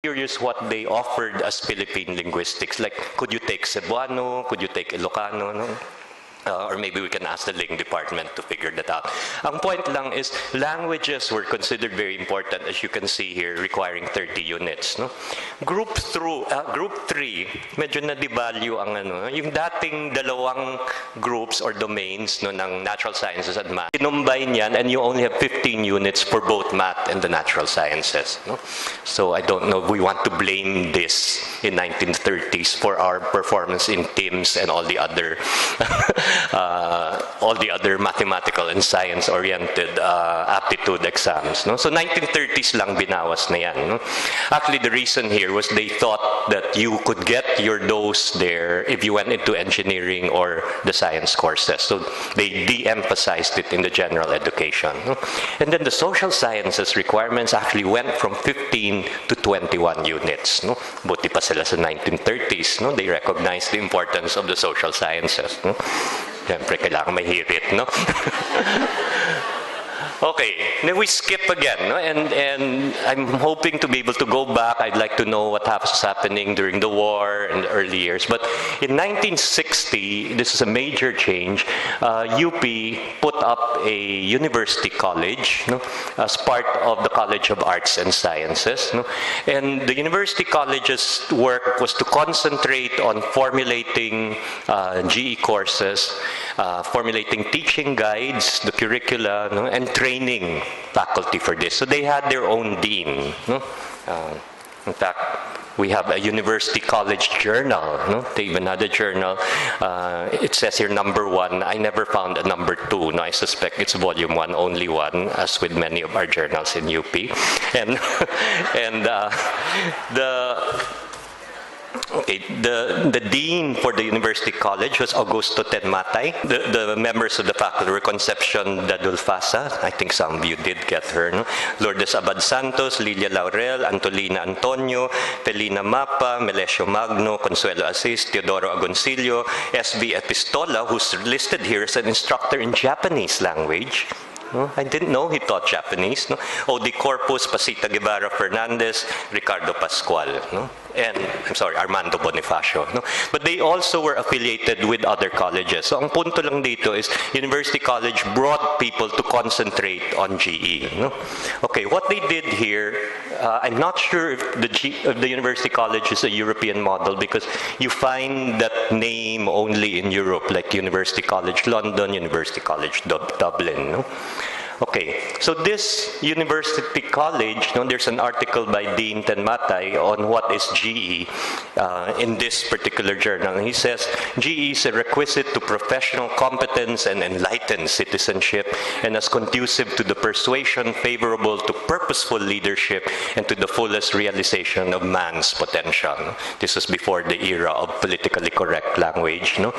curious what they offered as Philippine linguistics. Like, could you take Cebuano? Could you take Ilocano? No? Or maybe we can ask the Ling department to figure that out. Ang point lang is, languages were considered very important, as you can see here, requiring 30 units. No? Group 3, medyo na-devalue ang ano, yung dating dalawang groups or domains no, ng natural sciences and math. Kinumbine yan, and you only have 15 units for both math and the natural sciences. No? So I don't know if we want to blame this in 1930s for our performance in TIMSS and all the other mathematical and science-oriented aptitude exams. No? So 1930s lang binawas na yan. No? Actually, the reason here was they thought that you could get your dose there if you went into engineering or the science courses. So they de-emphasized it in the general education. No? And then the social sciences requirements actually went from 15 to 21 units. No? Buti pa sila sa 1930s. No? They recognized the importance of the social sciences. No? Siyempre, kailangan may hirit, no? Okay, then we skip again, no? And I'm hoping to be able to go back. I'd like to know what was happening during the war and the early years. But in 1960, this is a major change. UP put up a university college, no? As part of the College of Arts and Sciences. No? And the university college's work was to concentrate on formulating GE courses, formulating teaching guides, the curricula, no? And training faculty for this. So they had their own dean. No? In fact, we have a university college journal. No? They even had a journal. It says here #1. I never found a #2. No, I suspect it's volume 1, only 1, as with many of our journals in UP. And the dean for the university college was Augusto Tenmatay. The members of the faculty were Concepcion Dadulfasa. I think some of you did get her. No? Lourdes Abad Santos, Lilia Laurel, Antolina Antonio, Felina Mapa, Melesio Magno, Consuelo Asis, Teodoro Agoncillo, S.B. Epistola, who's listed here as an instructor in Japanese language. No? I didn't know he taught Japanese. No? Odi Corpus, Pasita Guevara Fernandez, Ricardo Pascual. No? And, I'm sorry, Armando Bonifacio. No? But they also were affiliated with other colleges. So ang punto lang dito is, University College brought people to concentrate on GE. No? Okay, what they did here, I'm not sure if the University College is a European model, because you find that name only in Europe, like University College London, University College Dublin. No? Okay, so this university college, no, there's an article by Dean Tenmatay on what is GE in this particular journal. And he says, GE is a requisite to professional competence and enlightened citizenship, and as conducive to the persuasion favorable to purposeful leadership and to the fullest realization of man's potential. This was before the era of politically correct language. No?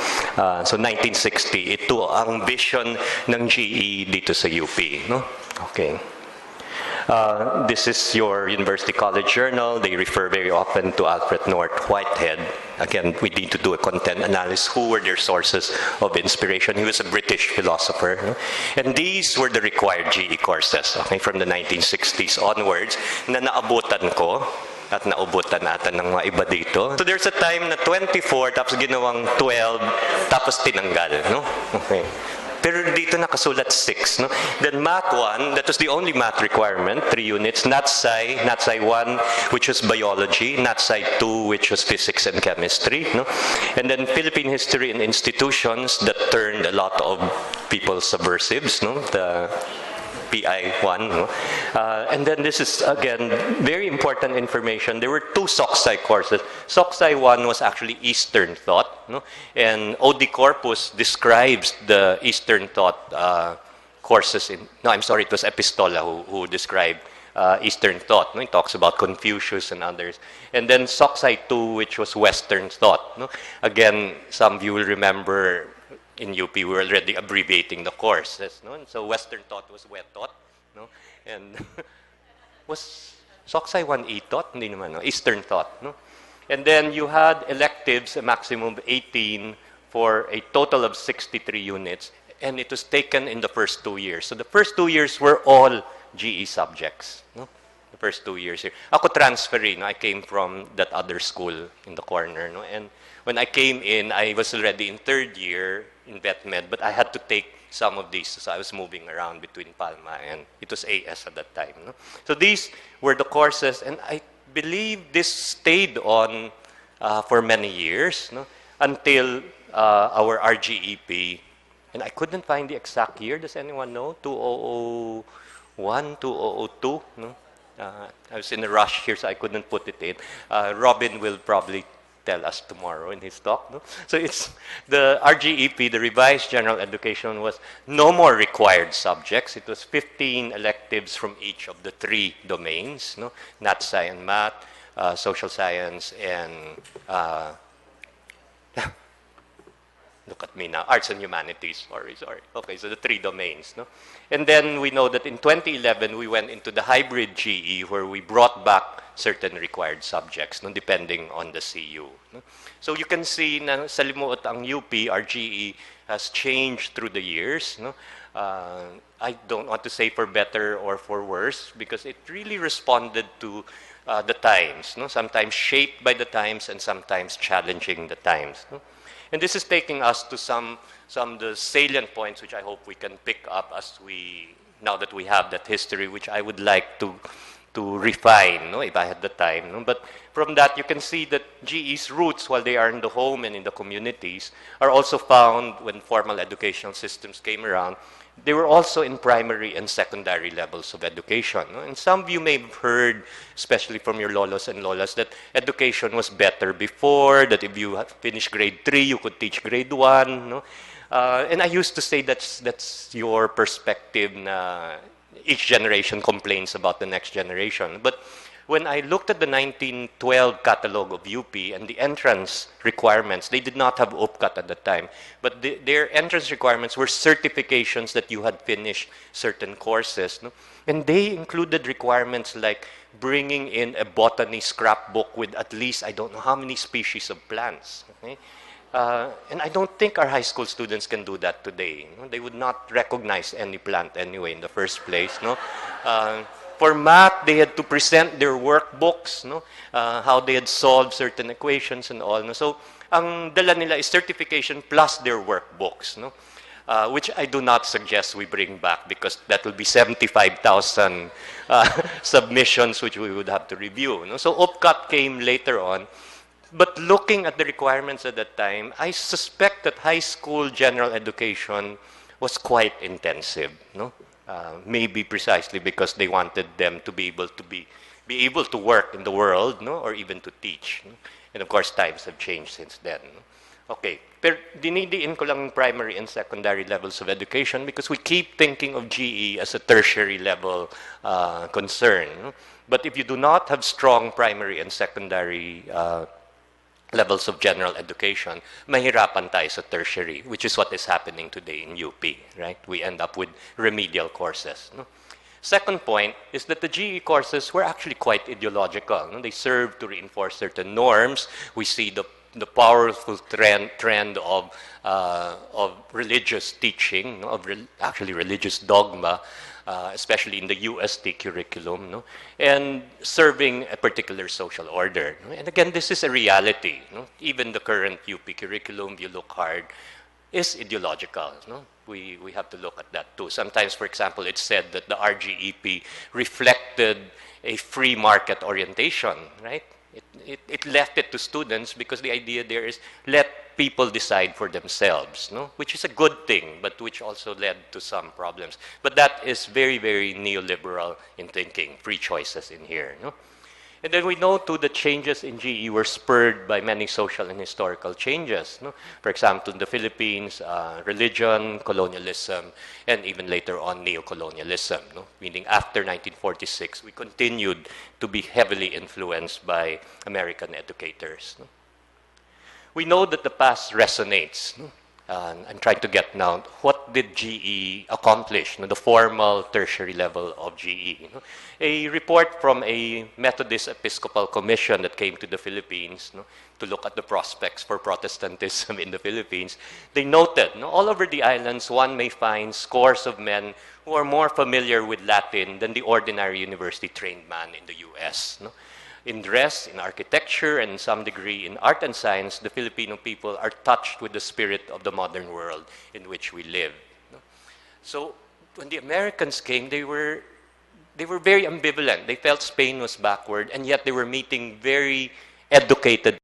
So 1960, ito ang vision ng GE dito sa UP. No? Okay. This is your University College Journal. They refer very often to Alfred North Whitehead. Again, we need to do a content analysis. Who were their sources of inspiration? He was a British philosopher. No? And these were the required GE courses, okay, from the 1960s onwards, na naabutan ko at naubutan natin ng mga iba dito. So there's a time na 24, tapos ginawang 12, tapos tinanggal. No? Okay. Pero dito nakasulat 6. No? Then Math 1, that was the only math requirement, 3 units. NatSci 1, which was biology. NatSci 2, which was physics and chemistry. No? And then Philippine history and institutions that turned a lot of people subversives. No? The PI1. No? And then this is, again, very important information. There were 2 SOCSCI courses. SOCSCI 1 was actually Eastern thought. No? And Odi Corpus describes the Eastern thought courses in... No, I'm sorry, it was Epistola who described Eastern thought. No? He talks about Confucius and others. And then SOCSCI 2, which was Western thought. No? Again, some of you will remember in UP, we were already abbreviating the courses. No? And so Western thought was Wet thought. No? And was SOCSCI 1 E thought? Hindi naman, no? Eastern thought. No? And then you had electives, a maximum of 18 for a total of 63 units. And it was taken in the first 2 years. So the first 2 years were all GE subjects. No? The first 2 years here. Ako transferee, no? I came from that other school in the corner, no? And when I came in, I was already in third year in vet med, but I had to take some of these, so I was moving around between Palma and it was AS at that time, no? So these were the courses, and I believe this stayed on for many years, no? Until our RGEP, and I couldn't find the exact year. Does anyone know? 2001, 2002? No? I was in a rush here, so I couldn't put it in. Robin will probably tell us tomorrow in his talk. No? So it's the RGEP, the revised general education, was no more required subjects. It was 15 electives from each of the 3 domains, no? Nat Sci and Math, social science, and look at me now, arts and humanities, sorry. Okay, so the 3 domains, no? And then we know that in 2011, we went into the hybrid GE where we brought back certain required subjects, no, depending on the CU. No? So you can see na sa limuot ang UP, our GE has changed through the years. No? I don't want to say for better or for worse because it really responded to the times, no? Sometimes shaped by the times and sometimes challenging the times. No? And this is taking us to some of the salient points which I hope we can pick up now that we have that history, which I would like to refine, no, if I had the time. No? But from that, you can see that GE's roots, while they are in the home and in the communities, are also found when formal educational systems came around. They were also in primary and secondary levels of education. No? And some of you may have heard, especially from your lolos and lolas, that education was better before, that if you finished grade 3, you could teach grade 1. No? And I used to say that's your perspective. Each generation complains about the next generation. But when I looked at the 1912 catalog of UP and the entrance requirements, they did not have UPCAT at the time, but their entrance requirements were certifications that you had finished certain courses. No? And they included requirements like bringing in a botany scrapbook with at least, I don't know how many species of plants. Okay? And I don't think our high school students can do that today. No? They would not recognize any plant anyway in the first place. No? For math, they had to present their workbooks, no? How they had solved certain equations and all. No? So, ang dala nila is certification plus their workbooks, no? Which I do not suggest we bring back because that will be 75,000 submissions which we would have to review. No? So UPCAT came later on. But looking at the requirements at that time, I suspect that high school general education was quite intensive. No? Maybe precisely because they wanted them to be able to work in the world, no, or even to teach. No? And of course, times have changed since then. No? Okay, pero dinidiin ko lang primary and secondary levels of education because we keep thinking of GE as a tertiary level concern. No? But if you do not have strong primary and secondary levels of general education, mahirapan tayo sa tertiary, which is what is happening today in UP, right? We end up with remedial courses. No? Second point is that the GE courses were actually quite ideological. No? They serve to reinforce certain norms. We see the powerful trend of religious teaching, no? Of actually religious dogma, especially in the UST curriculum, no? And serving a particular social order. No? And again, this is a reality. No? Even the current UP curriculum, if you look hard, is ideological. No? We have to look at that too. Sometimes, for example, it's said that the RGEP reflected a free market orientation, right? It left it to students because the idea there is let people decide for themselves, no? Which is a good thing, but which also led to some problems. But that is very, very neoliberal in thinking, free choices in here. No? And then we know too that changes in GE were spurred by many social and historical changes. No? For example, in the Philippines, religion, colonialism, and even later on neo-colonialism. No? Meaning after 1946, we continued to be heavily influenced by American educators. No? We know that the past resonates. No? I'm trying to get now, what did GE accomplish, the formal tertiary level of GE? A report from a Methodist Episcopal Commission that came to the Philippines to look at the prospects for Protestantism in the Philippines, they noted all over the islands one may find scores of men who are more familiar with Latin than the ordinary university-trained man in the US. No? In dress, in architecture, and some degree in art and science, the Filipino people are touched with the spirit of the modern world in which we live. No? So when the Americans came, they were very ambivalent. They felt Spain was backward, and yet they were meeting very educated